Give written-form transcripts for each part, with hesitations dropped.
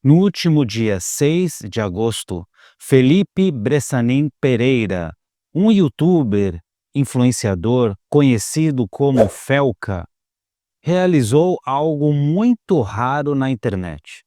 No último dia 6 de agosto, Felipe Bressanin Pereira, um youtuber influenciador conhecido como Felca, realizou algo muito raro na internet.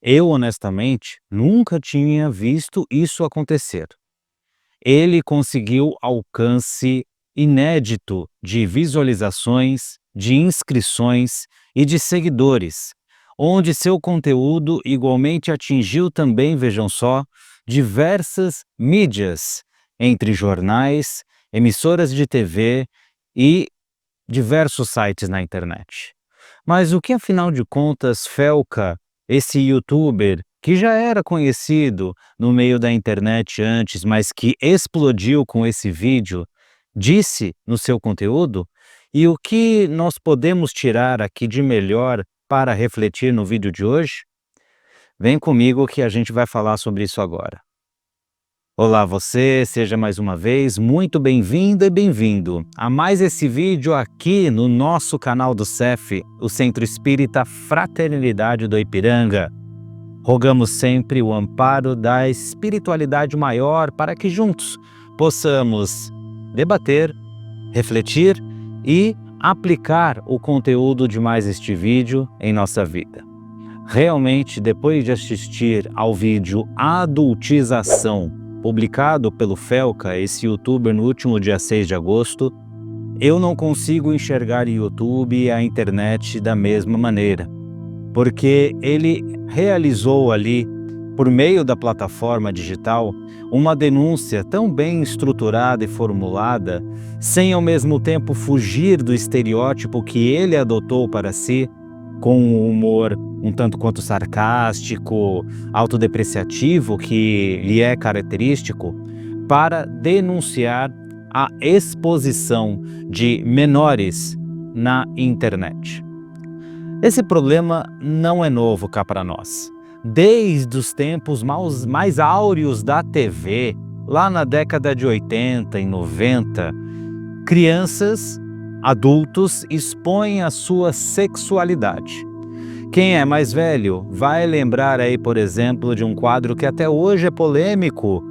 Eu, honestamente, nunca tinha visto isso acontecer. Ele conseguiu alcance inédito de visualizações, de inscrições e de seguidores, onde seu conteúdo igualmente atingiu também, vejam só, diversas mídias, entre jornais, emissoras de TV e diversos sites na internet. Mas o que, afinal de contas, Felca, esse youtuber que já era conhecido no meio da internet antes, mas que explodiu com esse vídeo, disse no seu conteúdo? E o que nós podemos tirar aqui de melhor para refletir no vídeo de hoje? Vem comigo que a gente vai falar sobre isso agora. Olá você, seja mais uma vez muito bem-vinda e bem-vindo a mais esse vídeo aqui no nosso canal do CEF, o Centro Espírita Fraternidade do Ipiranga. Rogamos sempre o amparo da espiritualidade maior para que juntos possamos debater, refletir e aplicar o conteúdo de mais este vídeo em nossa vida. Realmente, depois de assistir ao vídeo Adultização, publicado pelo Felca, esse youtuber, no último dia 6 de agosto, eu não consigo enxergar o YouTube e a internet da mesma maneira, porque ele realizou ali, por meio da plataforma digital, uma denúncia tão bem estruturada e formulada, sem ao mesmo tempo fugir do estereótipo que ele adotou para si, com um humor um tanto quanto sarcástico, autodepreciativo, que lhe é característico, para denunciar a exposição de menores na internet. Esse problema não é novo cá para nós. Desde os tempos mais áureos da TV, lá na década de 80 e 90, crianças, adultos expõem a sua sexualidade. Quem é mais velho vai lembrar aí, por exemplo, de um quadro que até hoje é polêmico,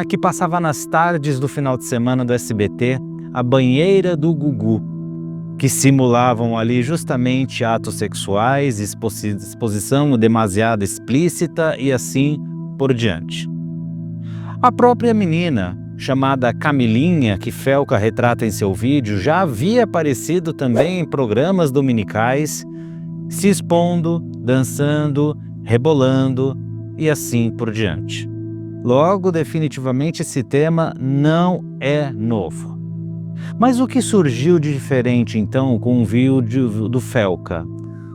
que passava nas tardes do final de semana do SBT, A Banheira do Gugu, que simulavam ali justamente atos sexuais, exposição demasiado explícita e assim por diante. A própria menina, chamada Camilinha, que Felca retrata em seu vídeo, já havia aparecido também em programas dominicais, se expondo, dançando, rebolando e assim por diante. Logo, definitivamente, esse tema não é novo. Mas o que surgiu de diferente, então, com o vídeo do Felca?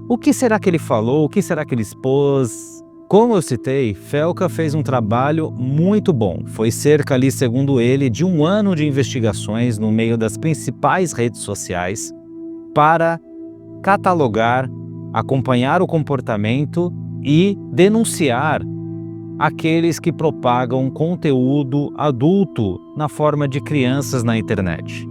O que será que ele falou? O que será que ele expôs? Como eu citei, Felca fez um trabalho muito bom. Foi cerca ali, segundo ele, de 1 ano de investigações no meio das principais redes sociais para catalogar, acompanhar o comportamento e denunciar aqueles que propagam conteúdo adulto na forma de crianças na internet.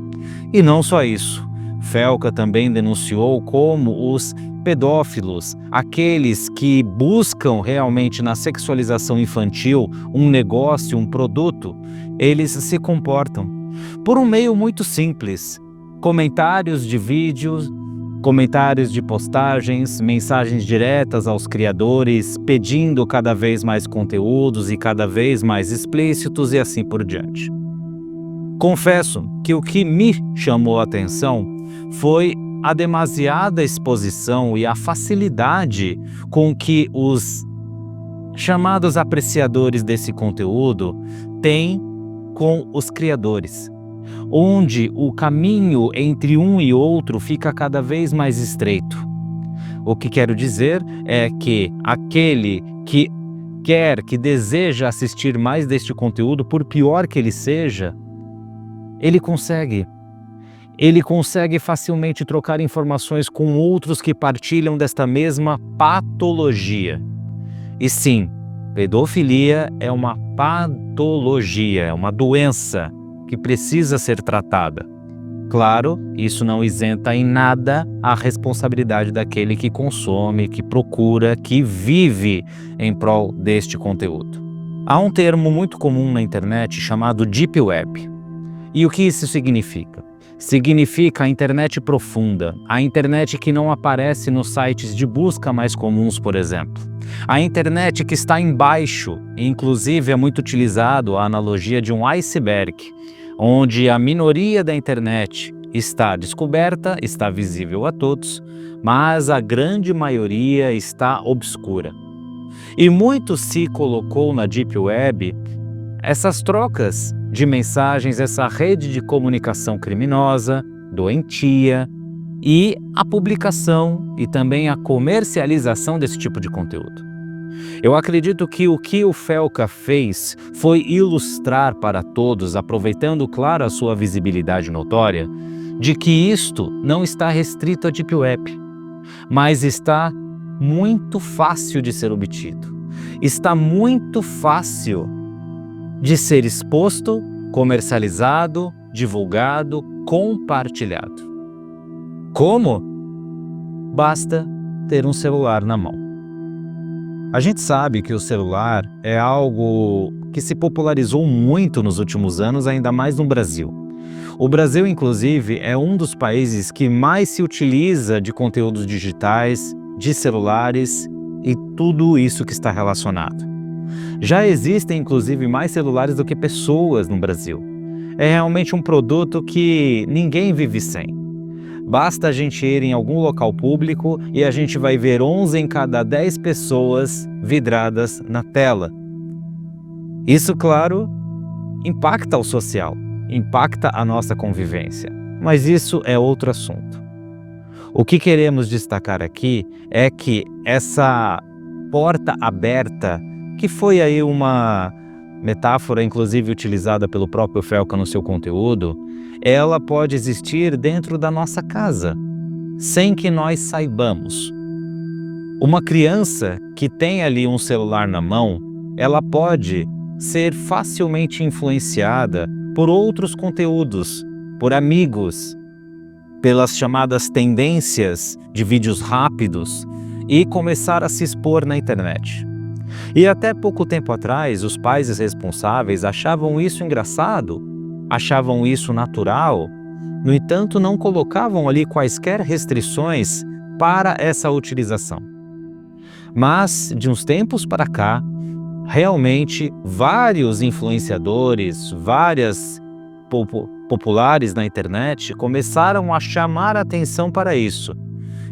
E não só isso, Felca também denunciou como os pedófilos, aqueles que buscam realmente na sexualização infantil um negócio, um produto, eles se comportam por um meio muito simples: comentários de vídeos, comentários de postagens, mensagens diretas aos criadores, pedindo cada vez mais conteúdos e cada vez mais explícitos e assim por diante. Confesso que o que me chamou a atenção foi a demasiada exposição e a facilidade com que os chamados apreciadores desse conteúdo têm com os criadores, onde o caminho entre um e outro fica cada vez mais estreito. O que quero dizer é que aquele que que deseja assistir mais deste conteúdo, por pior que ele seja, ele consegue facilmente trocar informações com outros que partilham desta mesma patologia. E sim, pedofilia é uma patologia, é uma doença que precisa ser tratada. Claro, isso não isenta em nada a responsabilidade daquele que consome, que procura, que vive em prol deste conteúdo. Há um termo muito comum na internet chamado Deep Web. E o que isso significa? Significa a internet profunda, a internet que não aparece nos sites de busca mais comuns, por exemplo. A internet que está embaixo, inclusive é muito utilizado a analogia de um iceberg, onde a minoria da internet está descoberta, está visível a todos, mas a grande maioria está obscura. E muito se colocou na Deep Web essas trocas de mensagens, essa rede de comunicação criminosa, doentia e a publicação e também a comercialização desse tipo de conteúdo. Eu acredito que o Felca fez foi ilustrar para todos, aproveitando, claro, a sua visibilidade notória, de que isto não está restrito à Deep Web, mas está muito fácil de ser obtido. Está muito fácil de ser exposto, comercializado, divulgado, compartilhado. Como? Basta ter um celular na mão. A gente sabe que o celular é algo que se popularizou muito nos últimos anos, ainda mais no Brasil. O Brasil, inclusive, é um dos países que mais se utiliza de conteúdos digitais, de celulares e tudo isso que está relacionado. Já existem, inclusive, mais celulares do que pessoas no Brasil. É realmente um produto que ninguém vive sem. Basta a gente ir em algum local público e a gente vai ver 11 em cada 10 pessoas vidradas na tela. Isso, claro, impacta o social, impacta a nossa convivência, mas isso é outro assunto. O que queremos destacar aqui é que essa porta aberta, que foi aí uma metáfora inclusive utilizada pelo próprio Felca no seu conteúdo, ela pode existir dentro da nossa casa, sem que nós saibamos. Uma criança que tem ali um celular na mão, ela pode ser facilmente influenciada por outros conteúdos, por amigos, pelas chamadas tendências de vídeos rápidos e começar a se expor na internet. E até pouco tempo atrás, os pais responsáveis achavam isso engraçado, achavam isso natural, no entanto, não colocavam ali quaisquer restrições para essa utilização. Mas, de uns tempos para cá, realmente vários influenciadores, várias populares na internet começaram a chamar a atenção para isso,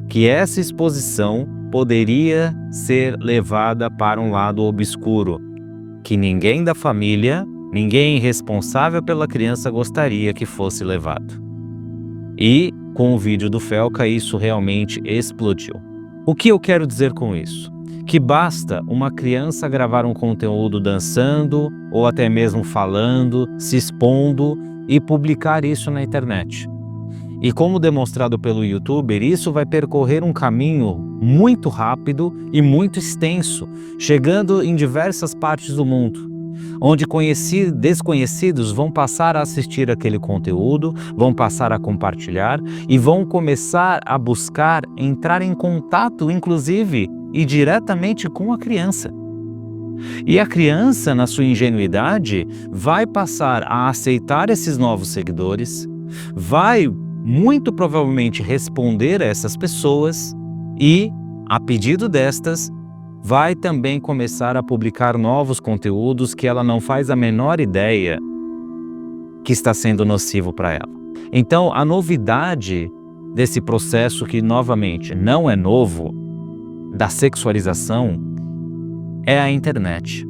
que essa exposição poderia ser levada para um lado obscuro, que ninguém da família, ninguém responsável pela criança gostaria que fosse levado. E com o vídeo do Felca isso realmente explodiu. O que eu quero dizer com isso? Que basta uma criança gravar um conteúdo dançando ou até mesmo falando, se expondo e publicar isso na internet. E como demonstrado pelo youtuber, isso vai percorrer um caminho muito rápido e muito extenso, chegando em diversas partes do mundo, onde desconhecidos vão passar a assistir aquele conteúdo, vão passar a compartilhar e vão começar a buscar entrar em contato, inclusive, e diretamente com a criança. E a criança, na sua ingenuidade, vai passar a aceitar esses novos seguidores, vai muito provavelmente responder a essas pessoas e, a pedido destas, vai também começar a publicar novos conteúdos que ela não faz a menor ideia que está sendo nocivo para ela. Então, a novidade desse processo, que novamente não é novo, da sexualização, é a internet.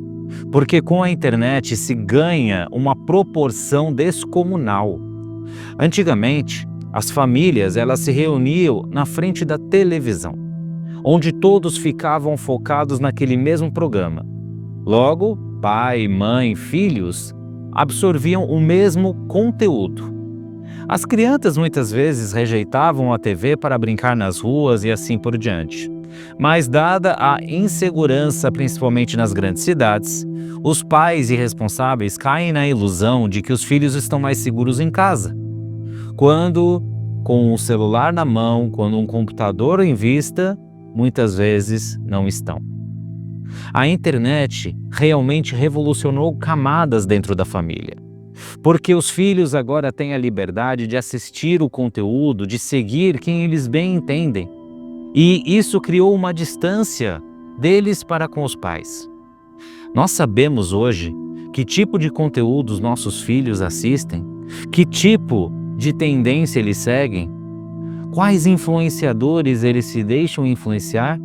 Porque com a internet se ganha uma proporção descomunal. Antigamente, as famílias elas se reuniam na frente da televisão, onde todos ficavam focados naquele mesmo programa. Logo, pai, mãe, filhos absorviam o mesmo conteúdo. As crianças muitas vezes rejeitavam a TV para brincar nas ruas e assim por diante. Mas dada a insegurança, principalmente nas grandes cidades, os pais irresponsáveis caem na ilusão de que os filhos estão mais seguros em casa. quando com o celular na mão, quando um computador em vista, muitas vezes não estão. A internet realmente revolucionou camadas dentro da família, porque os filhos agora têm a liberdade de assistir o conteúdo, de seguir quem eles bem entendem. E isso criou uma distância deles para com os pais. Nós sabemos hoje que tipo de conteúdo os nossos filhos assistem, que tipo de tendência eles seguem, quais influenciadores eles se deixam influenciar.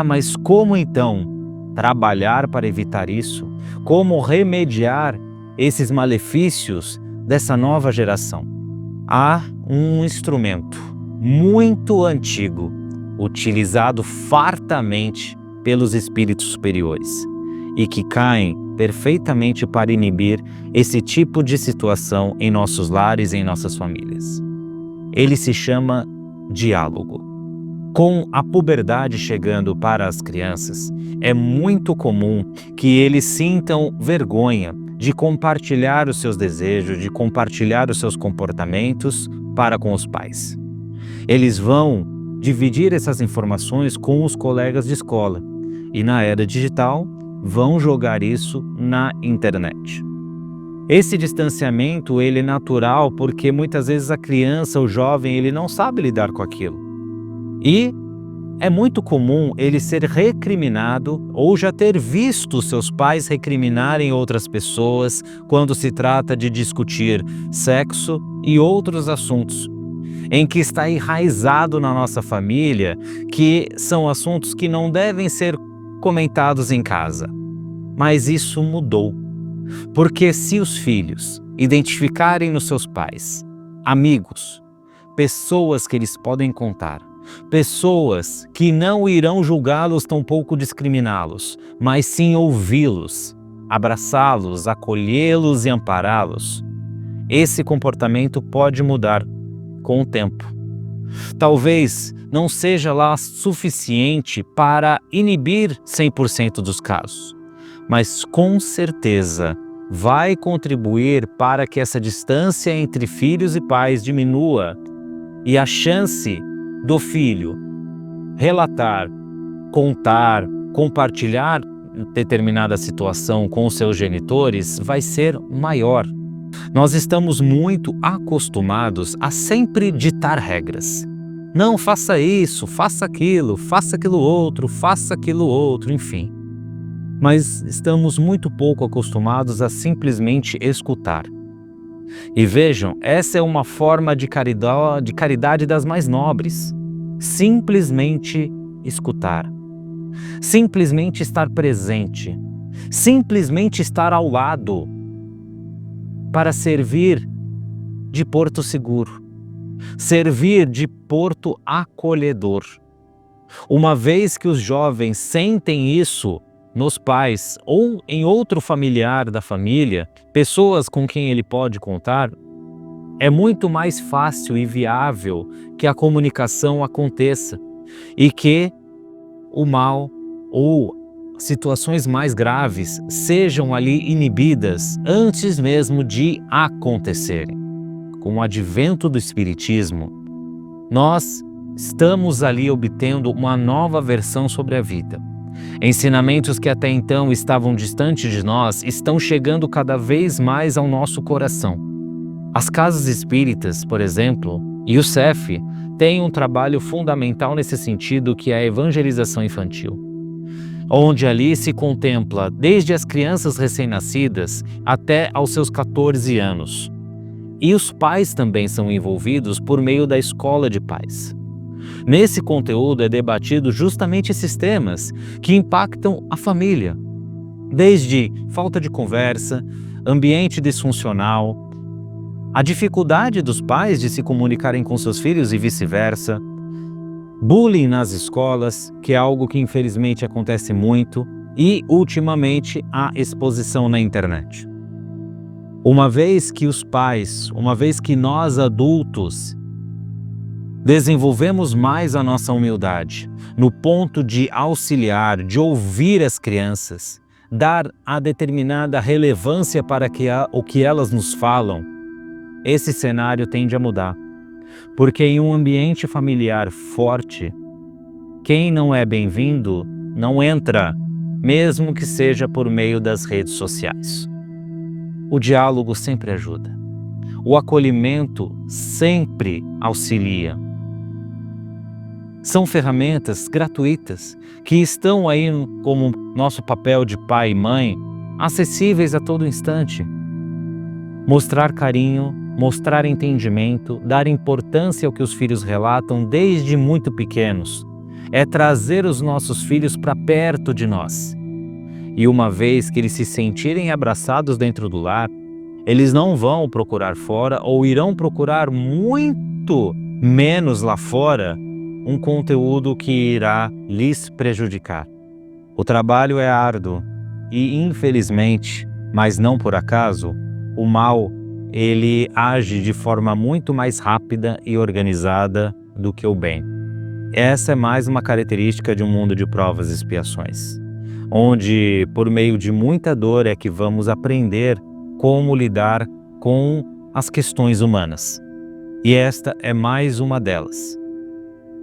Mas como então trabalhar para evitar isso? Como remediar esses malefícios dessa nova geração? Há um instrumento muito antigo, utilizado fartamente pelos espíritos superiores e que caem perfeitamente para inibir esse tipo de situação em nossos lares e em nossas famílias. Ele se chama diálogo. Com a puberdade chegando para as crianças, é muito comum que eles sintam vergonha de compartilhar os seus desejos, de compartilhar os seus comportamentos para com os pais. Eles vão dividir essas informações com os colegas de escola e, na era digital, vão jogar isso na internet. Esse distanciamento ele é natural porque muitas vezes a criança, o jovem, ele não sabe lidar com aquilo. E é muito comum ele ser recriminado ou já ter visto seus pais recriminarem outras pessoas quando se trata de discutir sexo e outros assuntos, em que está enraizado na nossa família que são assuntos que não devem ser comentados em casa. Mas isso mudou, porque se os filhos identificarem nos seus pais amigos, pessoas que eles podem contar, pessoas que não irão julgá-los, tampouco discriminá-los, mas sim ouvi-los, abraçá-los, acolhê-los e ampará-los, esse comportamento pode mudar com o tempo. Talvez não seja lá suficiente para inibir 100% dos casos, mas com certeza vai contribuir para que essa distância entre filhos e pais diminua e a chance do filho relatar, contar, compartilhar determinada situação com os seus genitores vai ser maior. Nós estamos muito acostumados a sempre ditar regras. Não faça isso, faça aquilo outro, enfim. Mas estamos muito pouco acostumados a simplesmente escutar. E vejam, essa é uma forma de caridade das mais nobres. Simplesmente escutar. Simplesmente estar presente. Simplesmente estar ao lado para servir de porto seguro. Servir de porto acolhedor. Uma vez que os jovens sentem isso nos pais ou em outro familiar da família, pessoas com quem ele pode contar, é muito mais fácil e viável que a comunicação aconteça e que o mal ou situações mais graves sejam ali inibidas antes mesmo de acontecerem. Com o advento do Espiritismo, nós estamos ali obtendo uma nova versão sobre a vida. Ensinamentos que até então estavam distantes de nós estão chegando cada vez mais ao nosso coração. As casas espíritas, por exemplo, e o CEF têm um trabalho fundamental nesse sentido, que é a evangelização infantil, onde ali se contempla desde as crianças recém-nascidas até aos seus 14 anos. E os pais também são envolvidos por meio da escola de pais. Nesse conteúdo é debatido justamente esses temas que impactam a família, desde falta de conversa, ambiente disfuncional, a dificuldade dos pais de se comunicarem com seus filhos e vice-versa, bullying nas escolas, que é algo que infelizmente acontece muito, e ultimamente a exposição na internet. Uma vez que os pais, uma vez que nós adultos desenvolvemos mais a nossa humildade no ponto de auxiliar, de ouvir as crianças, dar a determinada relevância para o que elas nos falam, esse cenário tende a mudar. Porque em um ambiente familiar forte, quem não é bem-vindo não entra, mesmo que seja por meio das redes sociais. O diálogo sempre ajuda. O acolhimento sempre auxilia. São ferramentas gratuitas que estão aí como nosso papel de pai e mãe, acessíveis a todo instante. Mostrar carinho, mostrar entendimento, dar importância ao que os filhos relatam desde muito pequenos. É trazer os nossos filhos para perto de nós. E uma vez que eles se sentirem abraçados dentro do lar, eles não vão procurar fora ou irão procurar muito menos lá fora um conteúdo que irá lhes prejudicar. O trabalho é árduo e, infelizmente, mas não por acaso, o mal, ele age de forma muito mais rápida e organizada do que o bem. Essa é mais uma característica de um mundo de provas e expiações, onde, por meio de muita dor, é que vamos aprender como lidar com as questões humanas. E esta é mais uma delas.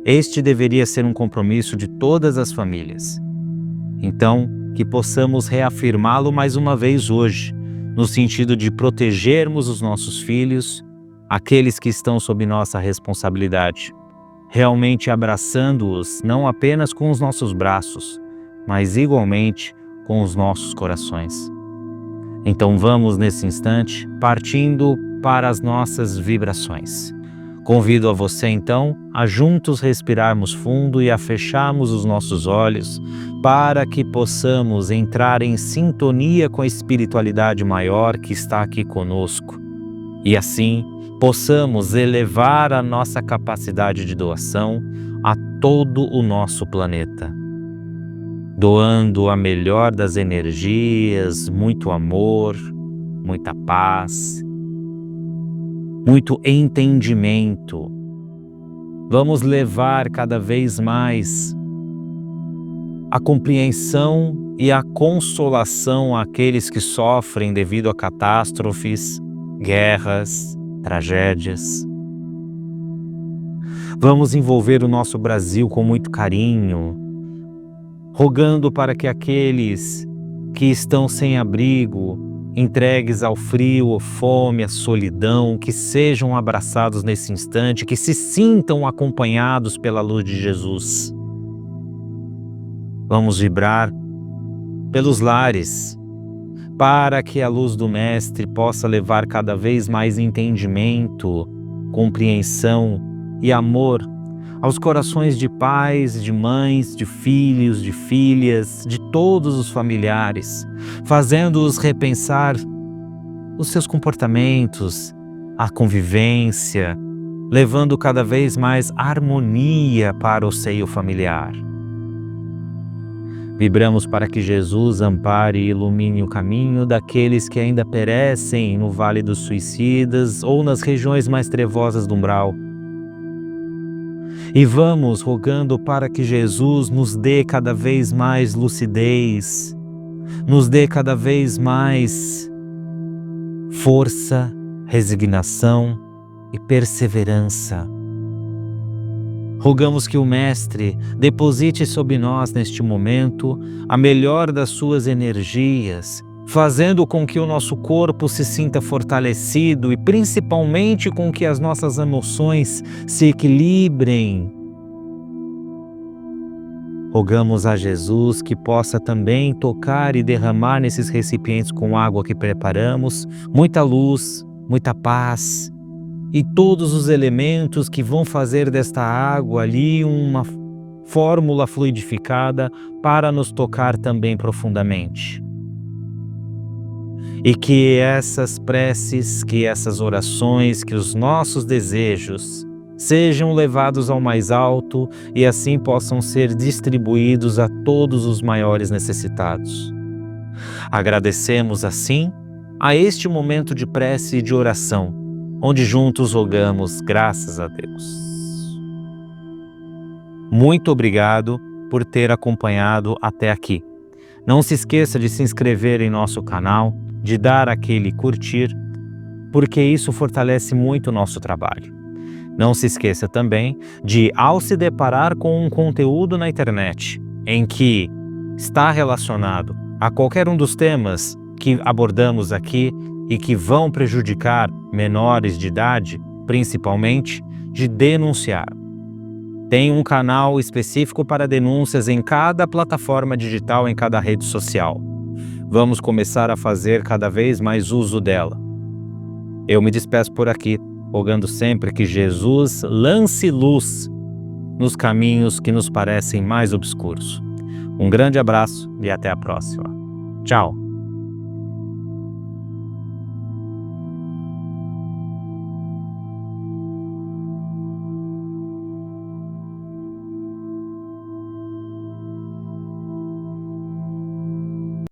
Este deveria ser um compromisso de todas as famílias. Então, que possamos reafirmá-lo mais uma vez hoje, no sentido de protegermos os nossos filhos, aqueles que estão sob nossa responsabilidade, realmente abraçando-os não apenas com os nossos braços, mas igualmente com os nossos corações. Então vamos nesse instante partindo para as nossas vibrações. Convido a você então a juntos respirarmos fundo e a fecharmos os nossos olhos para que possamos entrar em sintonia com a espiritualidade maior que está aqui conosco e assim possamos elevar a nossa capacidade de doação a todo o nosso planeta, doando a melhor das energias, muito amor, muita paz, muito entendimento. Vamos levar cada vez mais a compreensão e a consolação àqueles que sofrem devido a catástrofes, guerras, tragédias. Vamos envolver o nosso Brasil com muito carinho, rogando para que aqueles que estão sem abrigo, entregues ao frio, à fome, à solidão, que sejam abraçados nesse instante, que se sintam acompanhados pela luz de Jesus. Vamos vibrar pelos lares, para que a luz do Mestre possa levar cada vez mais entendimento, compreensão e amor aos corações de pais, de mães, de filhos, de filhas, de todos os familiares, fazendo-os repensar os seus comportamentos, a convivência, levando cada vez mais harmonia para o seio familiar. Vibramos para que Jesus ampare e ilumine o caminho daqueles que ainda perecem no Vale dos Suicidas ou nas regiões mais trevosas do umbral. E vamos rogando para que Jesus nos dê cada vez mais lucidez, nos dê cada vez mais força, resignação e perseverança. Rogamos que o Mestre deposite sobre nós neste momento a melhor das suas energias, fazendo com que o nosso corpo se sinta fortalecido e principalmente com que as nossas emoções se equilibrem. Rogamos a Jesus que possa também tocar e derramar nesses recipientes com água que preparamos, muita luz, muita paz e todos os elementos que vão fazer desta água ali uma fórmula fluidificada para nos tocar também profundamente. E que essas preces, que essas orações, que os nossos desejos sejam levados ao mais alto e assim possam ser distribuídos a todos os maiores necessitados. Agradecemos assim a este momento de prece e de oração, onde juntos rogamos graças a Deus. Muito obrigado por ter acompanhado até aqui. Não se esqueça de se inscrever em nosso canal, de dar aquele curtir porque isso fortalece muito o nosso trabalho. Não se esqueça também de, ao se deparar com um conteúdo na internet em que está relacionado a qualquer um dos temas que abordamos aqui e que vão prejudicar menores de idade, principalmente, de denunciar. Tem um canal específico para denúncias em cada plataforma digital, em cada rede social. Vamos começar a fazer cada vez mais uso dela. Eu me despeço por aqui, rogando sempre que Jesus lance luz nos caminhos que nos parecem mais obscuros. Um grande abraço e até a próxima. Tchau!